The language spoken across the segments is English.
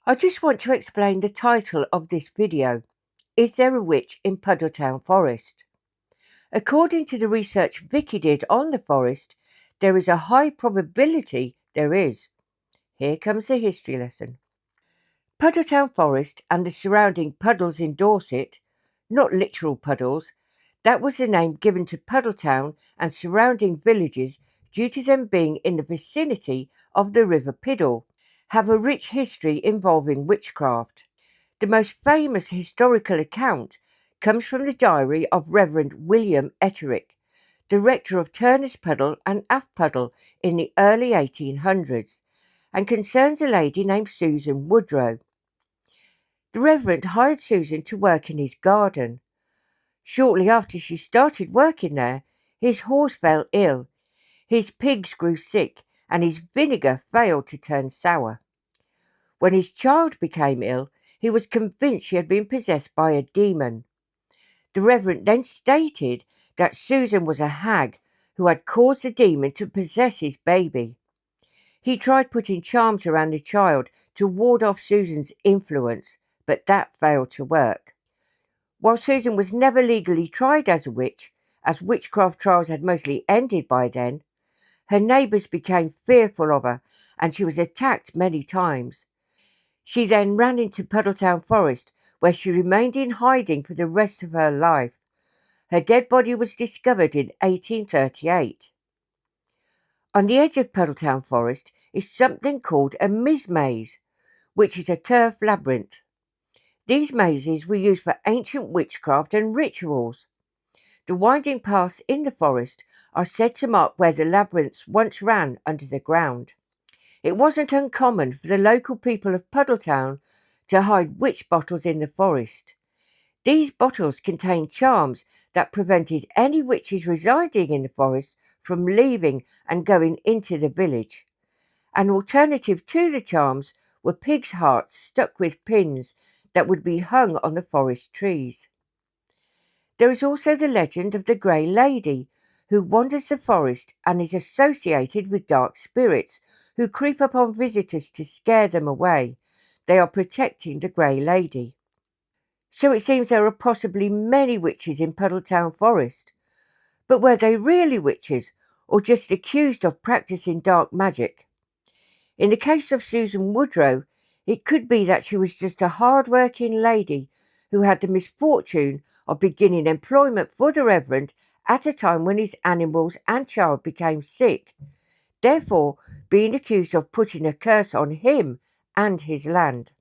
I just want to explain the title of this video. Is there a witch in Puddletown Forest? According to the research Vicky did on the forest, there is a high probability there is. Here comes the history lesson. Puddletown Forest and the surrounding puddles in Dorset, not literal puddles, that was the name given to Puddletown and surrounding villages due to them being in the vicinity of the River Piddle, have a rich history involving witchcraft. The most famous historical account comes from the diary of Reverend William Etterick, director of Turner's Puddle and Puddle in the early 1800s, and concerns a lady named Susan Woodrow. The Reverend hired Susan to work in his garden. Shortly after she started working there, his horse fell ill, his pigs grew sick, and his vinegar failed to turn sour. When his child became ill, he was convinced she had been possessed by a demon. The Reverend then stated that Susan was a hag who had caused the demon to possess his baby. He tried putting charms around the child to ward off Susan's influence, but that failed to work. While Susan was never legally tried as a witch, as witchcraft trials had mostly ended by then, her neighbours became fearful of her and she was attacked many times. She then ran into Puddletown Forest, where she remained in hiding for the rest of her life. Her dead body was discovered in 1838. On the edge of Puddletown Forest is something called a maze, which is a turf labyrinth. These mazes were used for ancient witchcraft and rituals. The winding paths in the forest are said to mark where the labyrinths once ran under the ground. It wasn't uncommon for the local people of Puddletown to hide witch bottles in the forest. These bottles contained charms that prevented any witches residing in the forest from leaving and going into the village. An alternative to the charms were pigs' hearts stuck with pins that would be hung on the forest trees. There is also the legend of the Grey Lady, who wanders the forest and is associated with dark spirits who creep upon visitors to scare them away. They are protecting the Grey Lady. So it seems there are possibly many witches in Puddletown Forest. But were they really witches, or just accused of practicing dark magic? In the case of Susan Woodrow, it could be that she was just a hard-working lady who had the misfortune of beginning employment for the Reverend at a time when his animals and child became sick, therefore being accused of putting a curse on him and his land.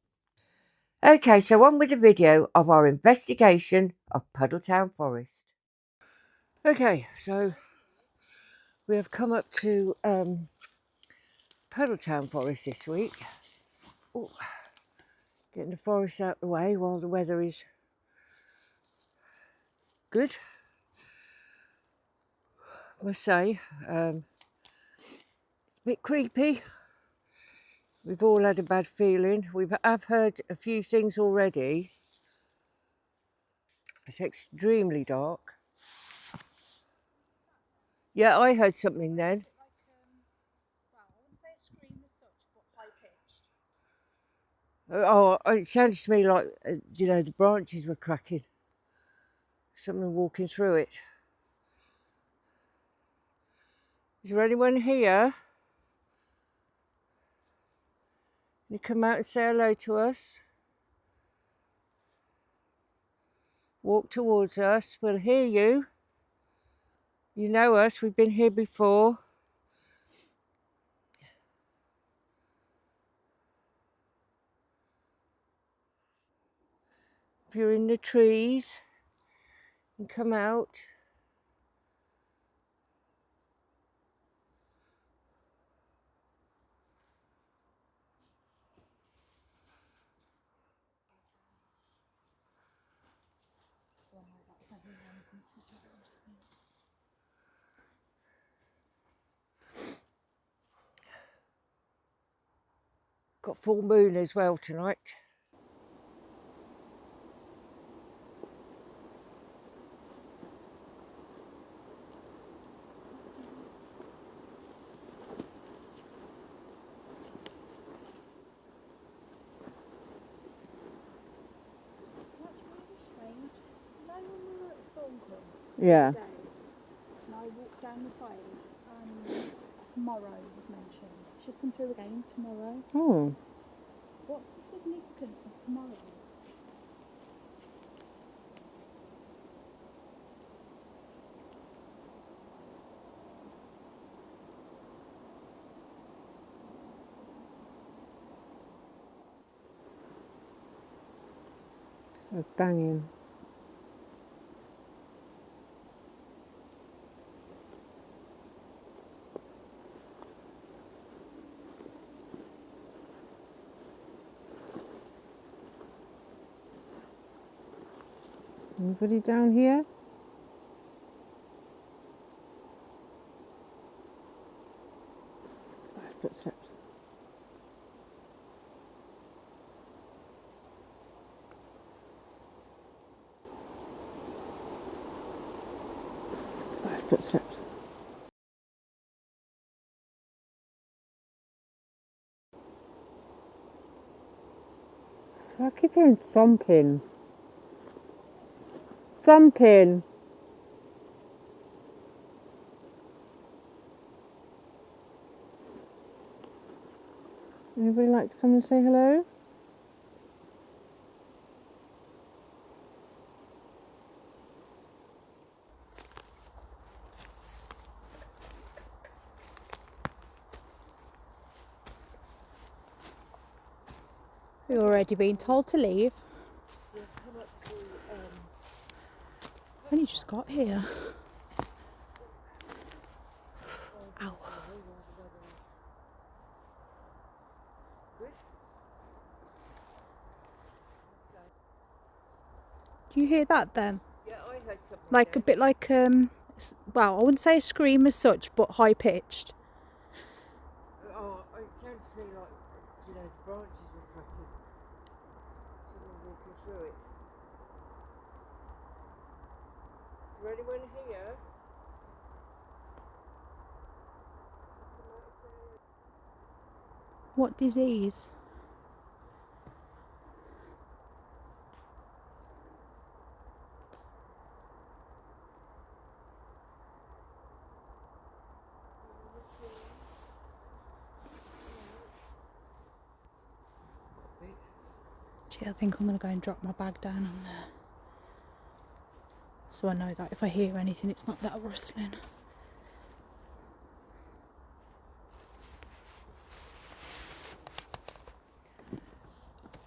Okay, so on with the video of our investigation of Puddletown Forest. Okay, so we have come up to Puddletown Forest this week. Ooh, getting the forest out the way while the weather is good. I must say, it's a bit creepy. We've all had a bad feeling. I've heard a few things already. It's extremely dark. Yeah, I heard something then. Well, I wouldn't say a scream as such, but high pitched. Oh, it sounded to me like, the branches were cracking. Someone walking through it. Is there anyone here? Can you come out and say hello to us? Walk towards us. We'll hear you. You know us. We've been here before. If you're in the trees, you can come out. Got full moon as well tonight. Yeah. the other day, and I walked down the side, and tomorrow was mentioned. It's just come through again tomorrow. Oh. What's the significance of tomorrow? So banging. Anybody down here? Footsteps. Footsteps. So I keep hearing thumping. Thumping. Anybody like to come and say hello? We've already been told to leave. Only just got here. Ow. Do you hear that then? Yeah, I heard something. Like a bit like well, I wouldn't say a scream as such, but high pitched. Oh, it sounds to me like, you know, the branches were cracking. Someone walking through it. Is there anyone here? What disease? Gee, I think I'm going to go and drop my bag down on there. So I know that if I hear anything, it's not that rustling.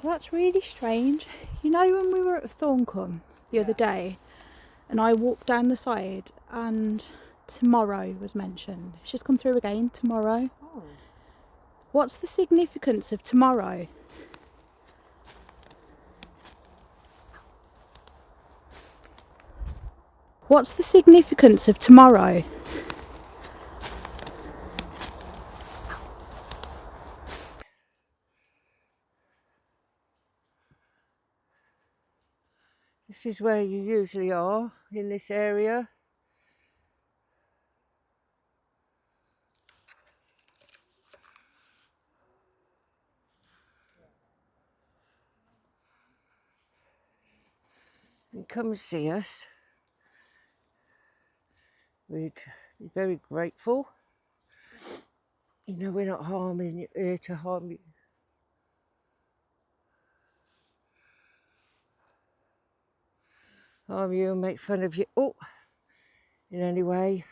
Well, that's really strange. You know when we were at Thorncombe the other day, and I walked down the side and tomorrow was mentioned. It's just come through again, tomorrow. Oh. What's the significance of tomorrow? What's the significance of tomorrow? This is where you usually are, in this area. You can come and see us. We'd be very grateful. You know, we're not here to harm you. Harm you and make fun of you. Oh, in any way.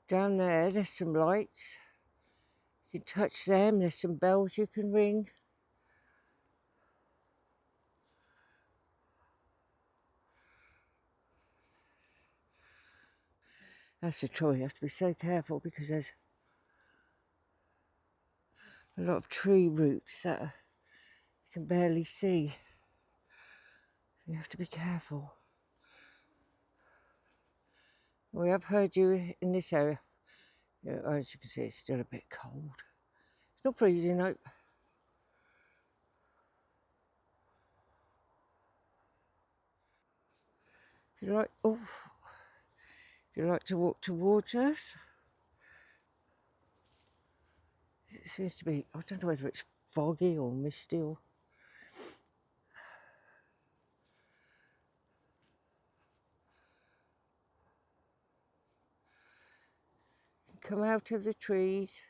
Down there's some lights. You can touch them. There's some bells you can ring. That's the trouble. You have to be so careful because there's a lot of tree roots that you can barely see. You have to be careful. We have heard you in this area. Yeah, as you can see, it's still a bit cold. It's not freezing, no. If you like to walk towards us, It seems to be, I don't know whether it's foggy or misty or... Come out of the trees.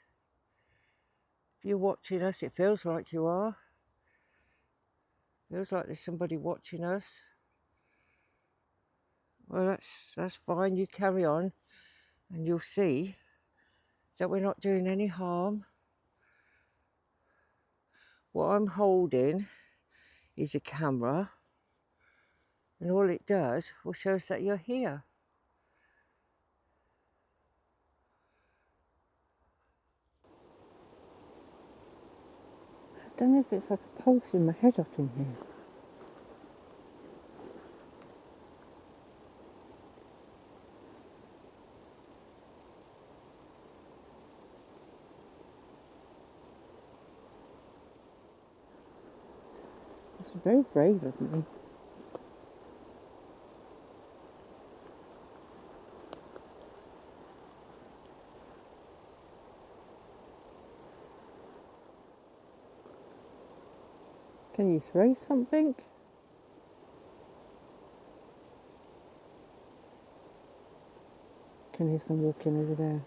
If you're watching us, it feels like you are. Feels like there's somebody watching us. Well, that's fine. You carry on, and you'll see that we're not doing any harm. What I'm holding is a camera, and all it does will show us that you're here. I don't know if it's like a pulse in my head up in here. It's very brave of me. Can you throw something? Can hear some walking over there.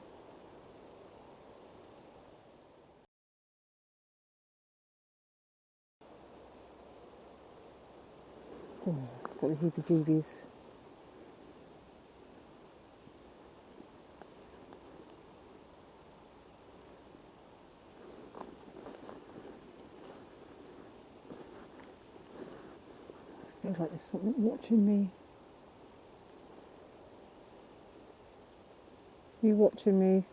Oh, got the heebie-jeebies. Feels like there's something watching me. Are you watching me?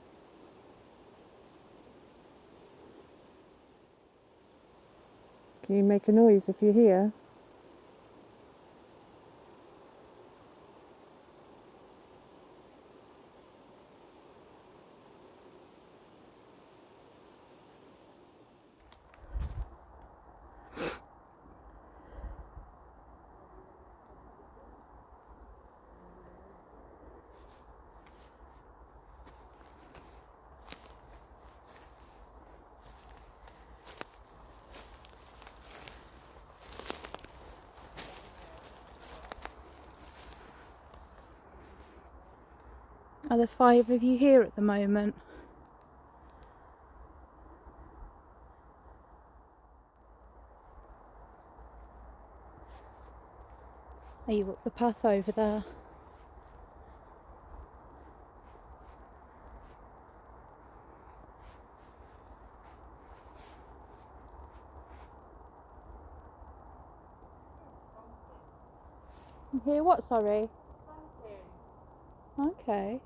Can you make a noise if you're here? Are there 5 of you here at the moment? Are you up the path over there? Hear what, sorry? Okay.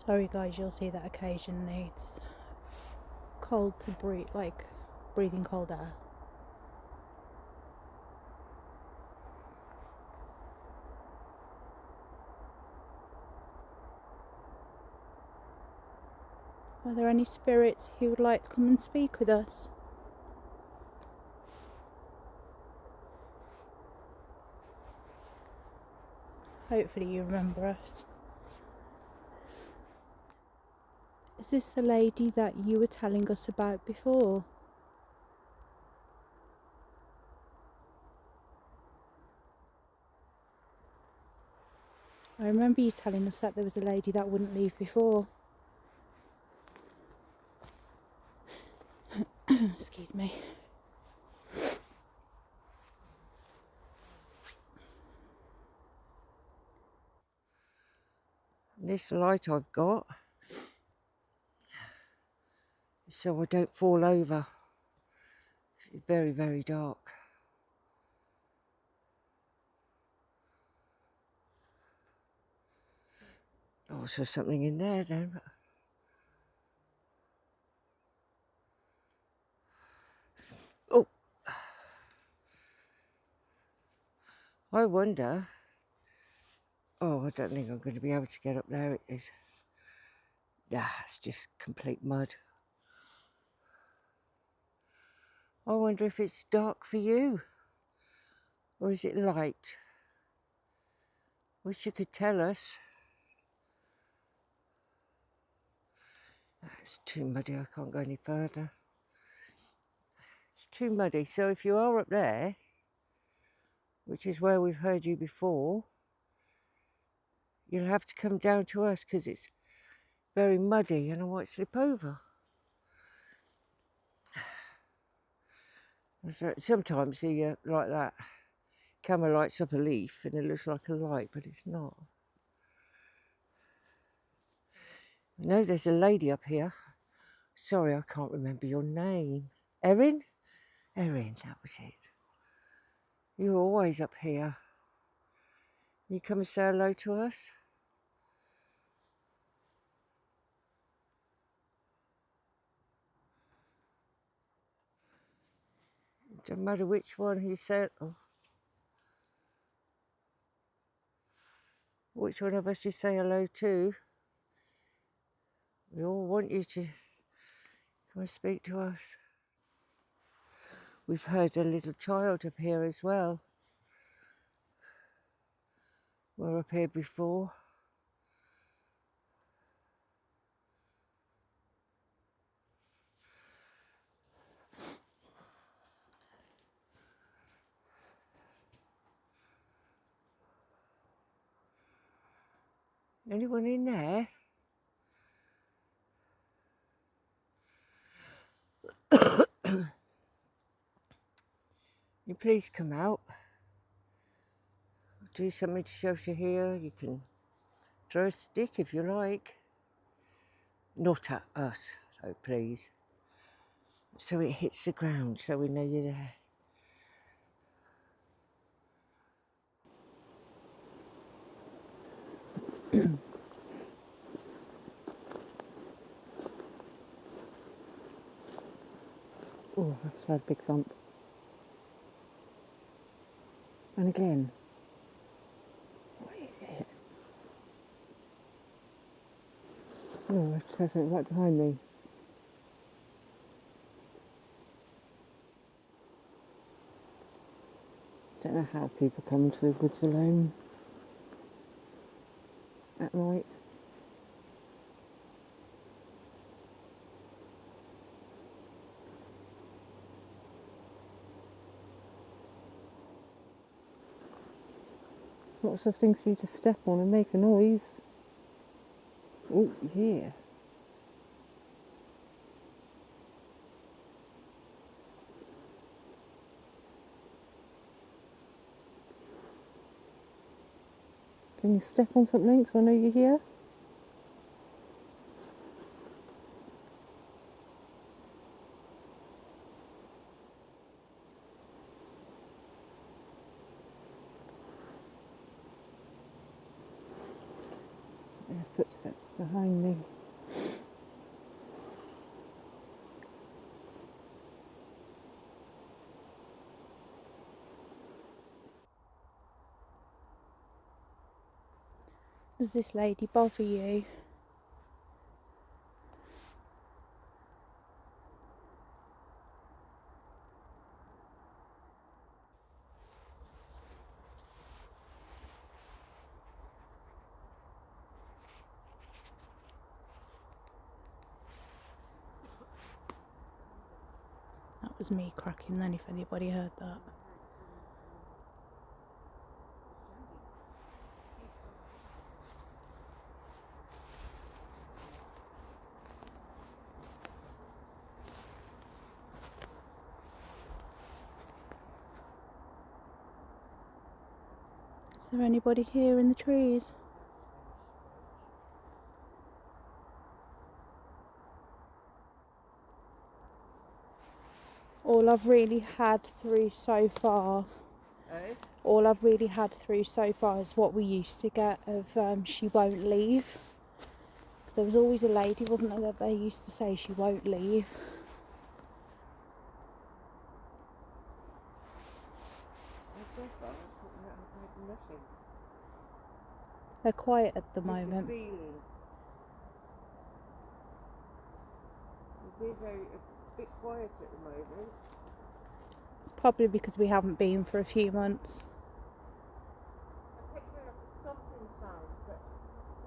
Sorry guys, you'll see that occasionally. It's cold to breathe, like breathing cold air. Are there any spirits who would like to come and speak with us? Hopefully you remember us. Is this the lady that you were telling us about before? I remember you telling us that there was a lady that wouldn't leave before. Excuse me. This light I've got, so I don't fall over. It's very, very dark. Oh, so something in there then. Oh, I wonder. Oh, I don't think I'm going to be able to get up there. It is it's just complete mud. I wonder if it's dark for you, or is it light? Wish you could tell us. It's too muddy, I can't go any further. It's too muddy, so if you are up there, which is where we've heard you before, you'll have to come down to us because it's very muddy and I might slip over. Sometimes the like that camera lights up a leaf and it looks like a light, but it's not. I know there's a lady up here. Sorry, I can't remember your name. Erin? Erin, that was it. You're always up here. You come and say hello to us? Doesn't matter which one you said. Oh. Which one of us you say hello to? We all want you to come and speak to us. We've heard a little child up here as well. We're up here before. Anyone in there? You please come out. Do something to show us you're here. You can throw a stick if you like. Not at us, though, please. So it hits the ground, so we know you're there. Oh, I've just had a big thump. And again. What is it? Oh, I've just had something right behind me. Don't know how people come into the woods alone at night. Lots of things for you to step on and make a noise. Oh, yeah. Can you step on something so I know you're here? There's footsteps behind me. Does this lady bother you? That was me cracking then, if anybody heard that. Is there anybody here in the trees? All I've really had through so far is what we used to get of She Won't Leave. There was always a lady, wasn't there, that they used to say she won't leave. They're quiet at the moment. being a bit quiet at the moment. It's probably because we haven't been for a few months. I kept hearing a thumping sound, but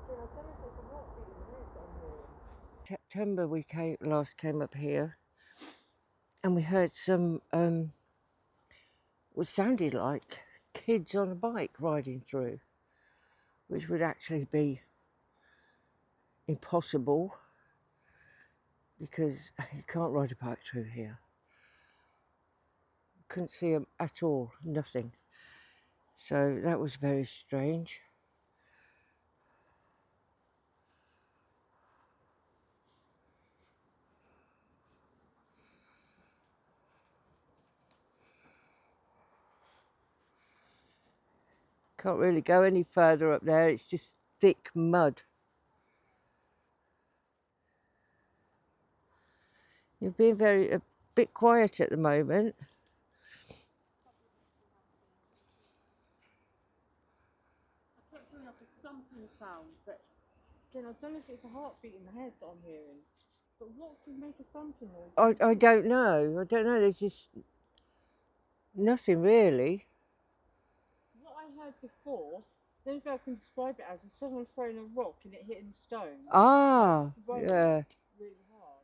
then I don't know if there's a heartbeat in the head on here. September we last came up here, and we heard some what sounded like kids on a bike riding through, which would actually be impossible because you can't ride a bike through here. Couldn't see them at all, nothing. So that was very strange. Can't really go any further up there, it's just thick mud. You're being a bit quiet at the moment. I kept hearing like a thumping sound, but then I don't know if it's a heartbeat in the head that I'm hearing. But what could make a thumping noise? I don't know. I don't know. There's just nothing really. What I heard before, I don't know if I can describe it as if someone throwing a rock and it hitting stone. Ah, yeah. Really hard.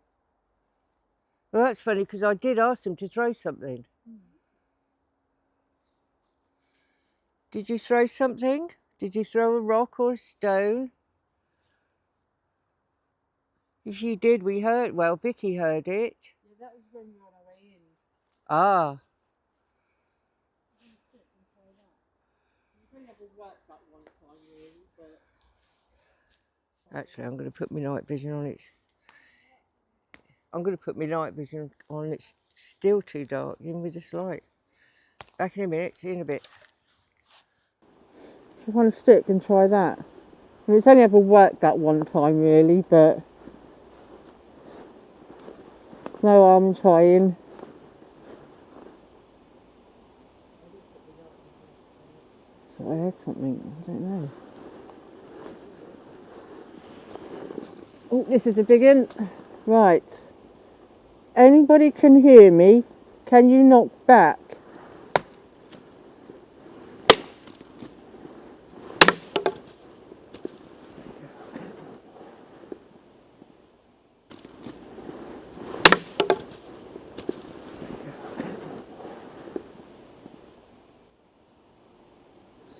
Well, that's funny because I did ask them to throw something. Did you throw something? Did you throw a rock or a stone? If you did, we heard. Well, Vicky heard it. Yeah, that was when we were on our way in. Ah. Actually, I'm going to put my night vision on. It's still too dark, even with this light. Back in a minute. See you in a bit. If you want a stick and try that. I mean, it's only ever worked that one time really, but no harm in trying. So I heard something, I don't know. Oh, this is a big one. Right. Anybody can hear me? Can you knock back?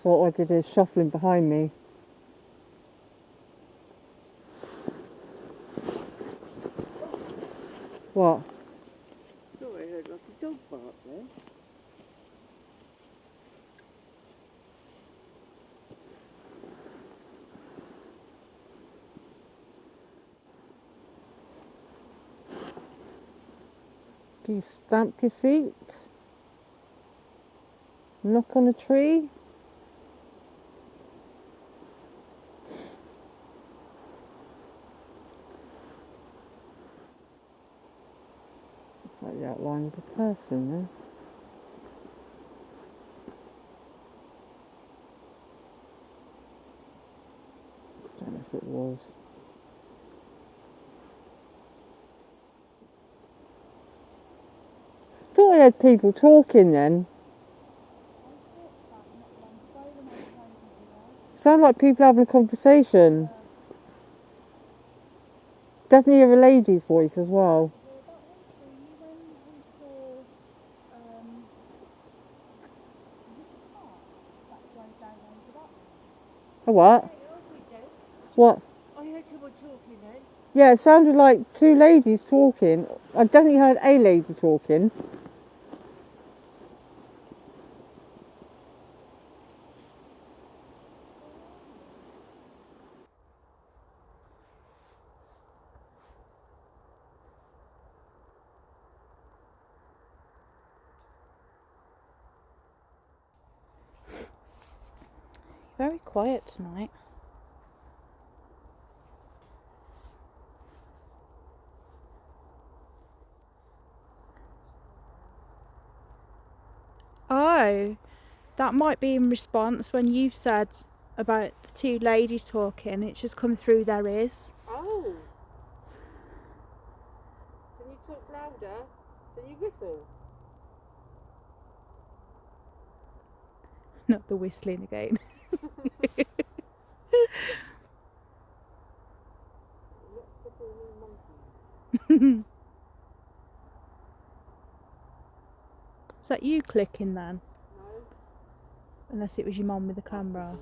So what I did is shuffling behind me. What? I thought I heard like a dog bark there. Do you stamp your feet? Knock on a tree? It's like the outline of a person there. Don't know if it was. I thought I had people talking then. Sound like people having a conversation. Definitely hear a lady's voice as well. A what? What? I heard someone talking then. Yeah, it sounded like two ladies talking. I definitely heard a lady talking. Very quiet tonight. Oh, that might be in response when you've said about the two ladies talking. It's just come through their ears. Oh. Can talk louder, then you whistle. Not the whistling again. Was that you clicking then? No. Unless it was your mum with the camera.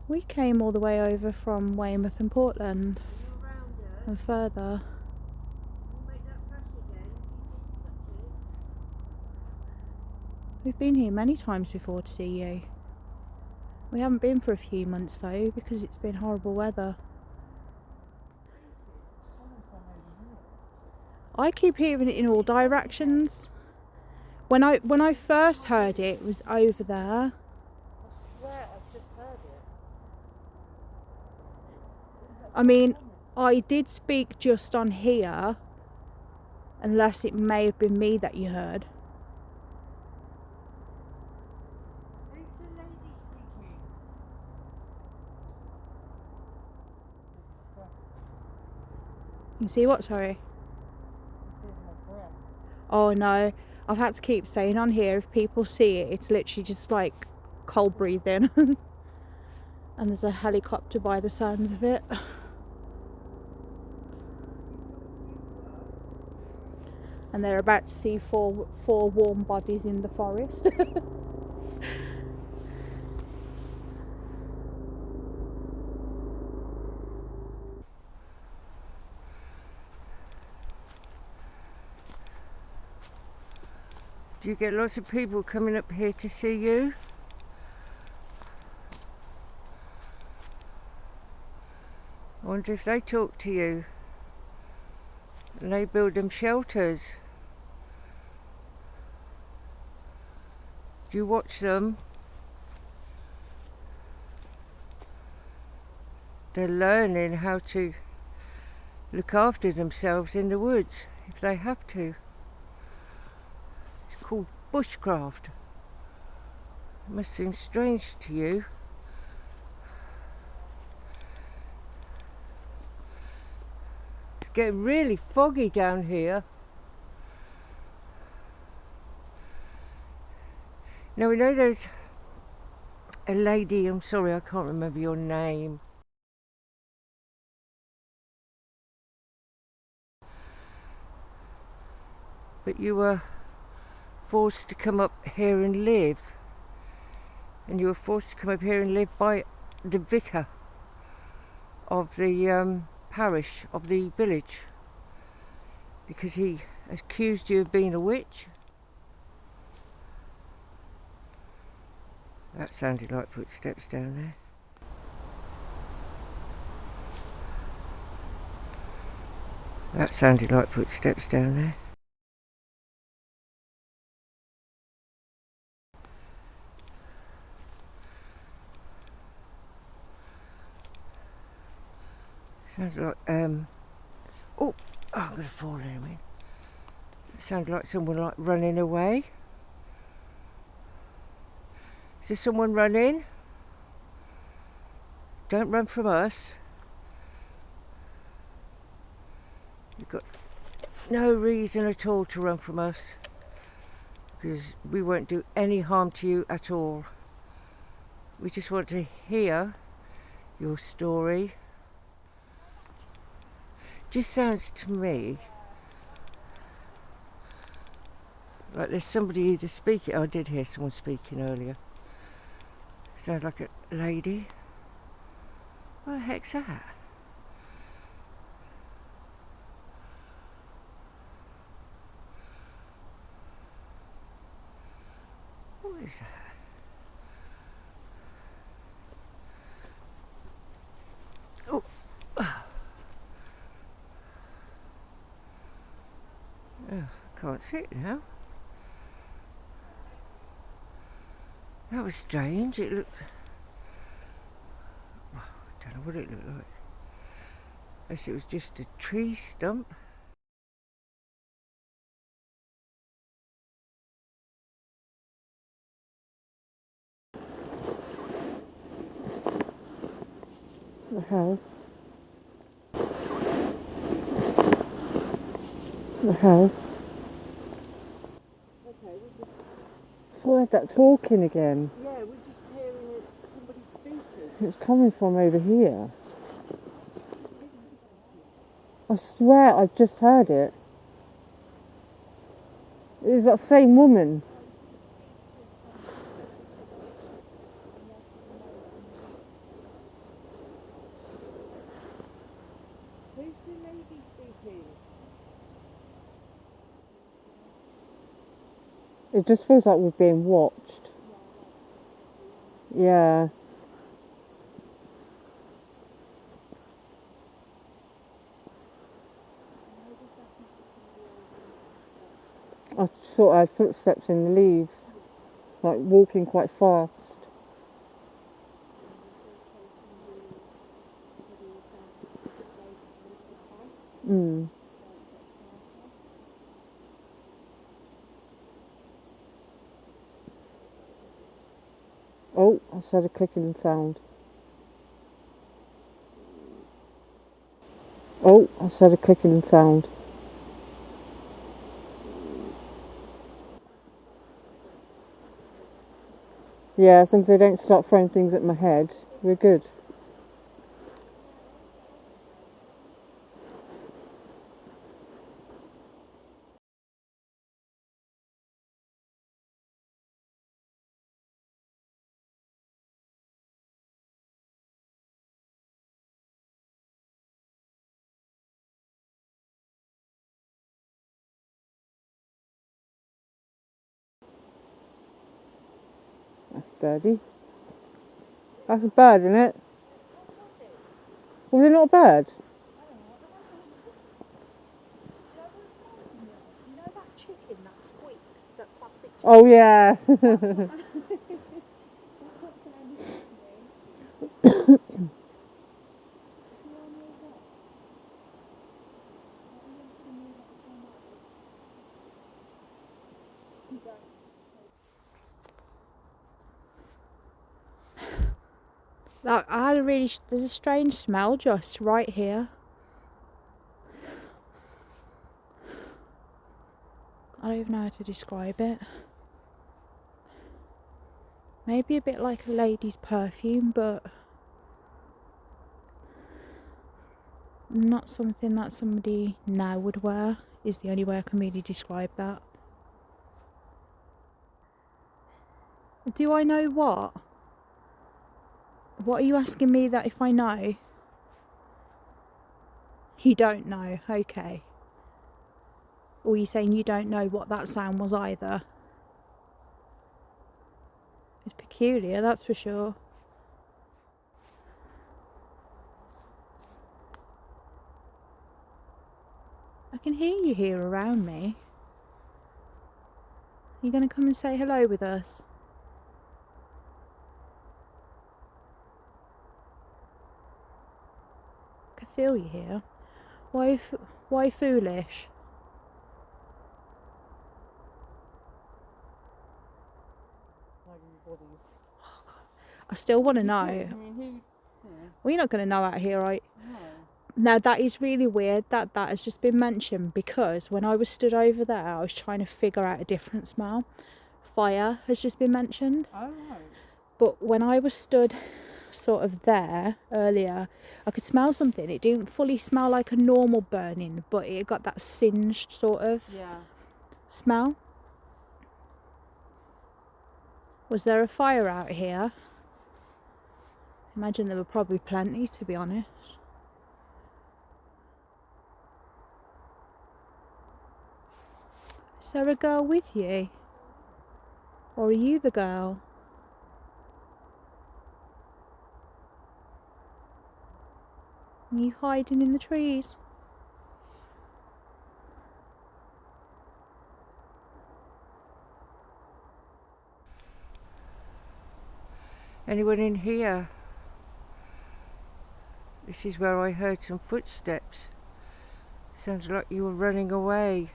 We came all the way over from Weymouth and Portland and further. We've been here many times before to see you. We haven't been for a few months though because it's been horrible weather. I keep hearing it in all directions. When I first heard it, it was over there. I swear I've just heard it. I mean, I did speak just on here, unless it may have been me that you heard. Who's the lady speaking? You see what, sorry? Oh no, I've had to keep saying on here, if people see it, it's literally just like cold breathing. And there's a helicopter by the sounds of it. And they're about to see four warm bodies in the forest. Do you get lots of people coming up here to see you? I wonder if they talk to you. And they build them shelters. Do you watch them? They're learning how to look after themselves in the woods if they have to. It's called bushcraft. It must seem strange to you. It's getting really foggy down here. Now we know there's a lady, I'm sorry I can't remember your name. But you were forced to come up here and live. And you were forced to come up here and live by the vicar of the parish, of the village. Because he accused you of being a witch. That sounded like footsteps down there. That sounded like footsteps down there. Sounds like, oh, I'm going to fall in a minute. It sounded like someone like running away. Is there someone running? Don't run from us. You've got no reason at all to run from us, because we won't do any harm to you at all. We just want to hear your story. Just sounds to me like there's somebody either speaking. Oh, I did hear someone speaking earlier. Sounds like a lady. What the heck's that? What is that? Oh. Oh, I can't see it now. That was strange. It looked... I don't know what it looked like. Unless it was just a tree stump. The hell? The hell? So I heard that talking again. Yeah, we're just hearing somebody speaking. It's coming from over here. I swear I just heard it. It was that same woman. Who's the lady speaking? It just feels like we're being watched. Yeah. I thought I had footsteps in the leaves, like walking quite fast. Mm. Oh, I just heard a clicking sound. Oh, I just heard a clicking sound. Yeah, as long as they don't start throwing things at my head, we're good. That's a birdie. That's a bird, isn't it? Was it not a bird? You know that chicken that squeaks, that plastic chicken? Oh yeah. Like, I had a really, there's a strange smell just right here. I don't even know how to describe it. Maybe a bit like a lady's perfume, but not something that somebody now would wear, is the only way I can really describe that. Do I know what? What are you asking me that if I know? You don't know, okay. Or are you saying you don't know what that sound was either? It's peculiar, that's for sure. I can hear you here around me. Are you going to come and say hello with us? I can feel you here. Why foolish? I still want to know. Well, you're not going to know out here, right? Now that is really weird that that has just been mentioned, because when I was stood over there I was trying to figure out a different smell. Fire has just been mentioned. Oh right. But when I was stood sort of there earlier, I could smell something. It didn't fully smell like a normal burning, but it got that singed sort of smell. Was there a fire out here? Imagine there were probably plenty, to be honest. Is there a girl with you? Or are you the girl? Are you hiding in the trees? Anyone in here? This is where I heard some footsteps. Sounds like you were running away.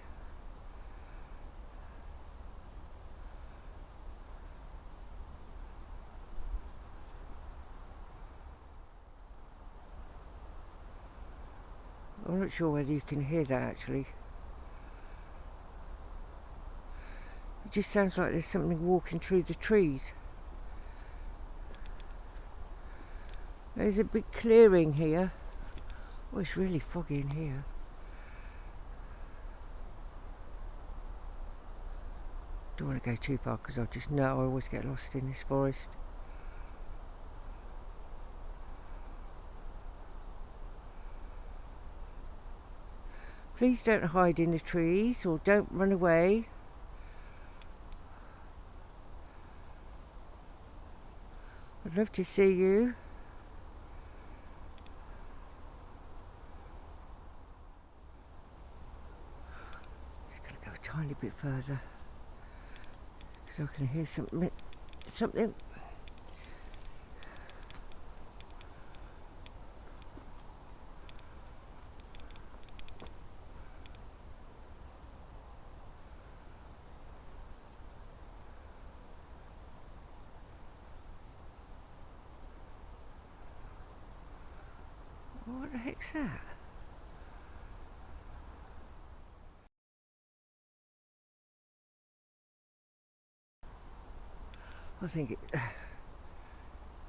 I'm not sure whether you can hear that actually. It just sounds like there's something walking through the trees. There's a big clearing here. Oh, it's really foggy in here. Don't want to go too far because I just know I always get lost in this forest. Please don't hide in the trees or don't run away. I'd love to see you. Just going to go a tiny bit further because I can hear something. What the heck's that? I think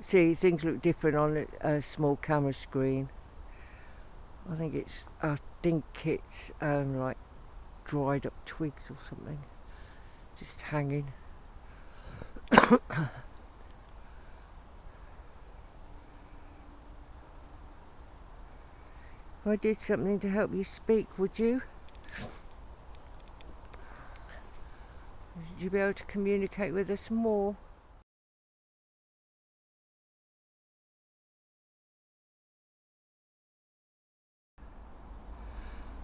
see, things look different on a small camera screen. I think it's like dried up twigs or something, just hanging. If I did something to help you speak, would you? Would you be able to communicate with us more?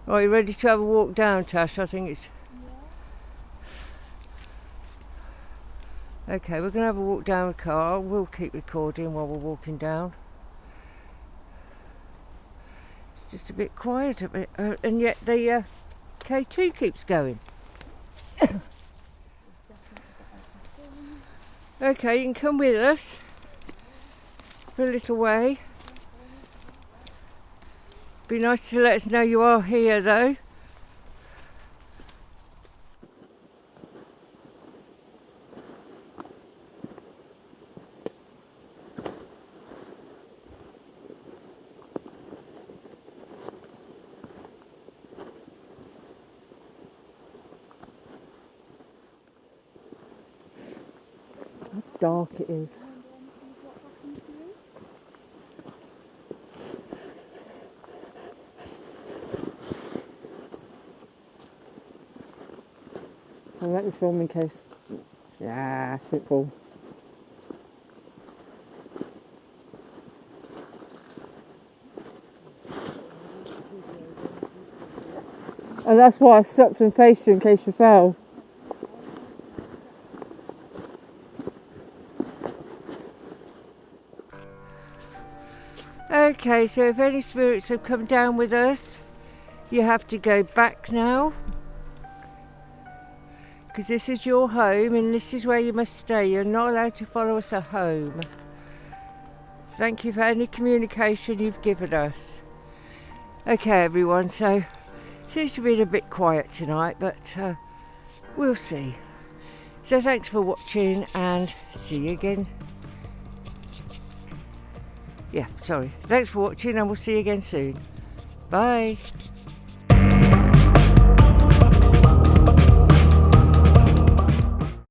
Are you ready to have a walk down, Tash? I think it's... Okay, we're going to have a walk down the car. We'll keep recording while we're walking down. It's just a bit quiet a bit, and yet the K2 keeps going. Okay, you can come with us for a little way. Be nice to let us know you are here though. How dark it is. I'll let me film in case. Yeah, football. And that's why I stopped and faced you in case you fell. Okay, so if any spirits have come down with us, you have to go back now. Because this is your home and this is where you must stay. You're not allowed to follow us at home. Thank you for any communication you've given us. Okay everyone, so it seems to be a bit quiet tonight, but we'll see. So thanks for watching and see you again. Thanks for watching and we'll see you again soon. Bye.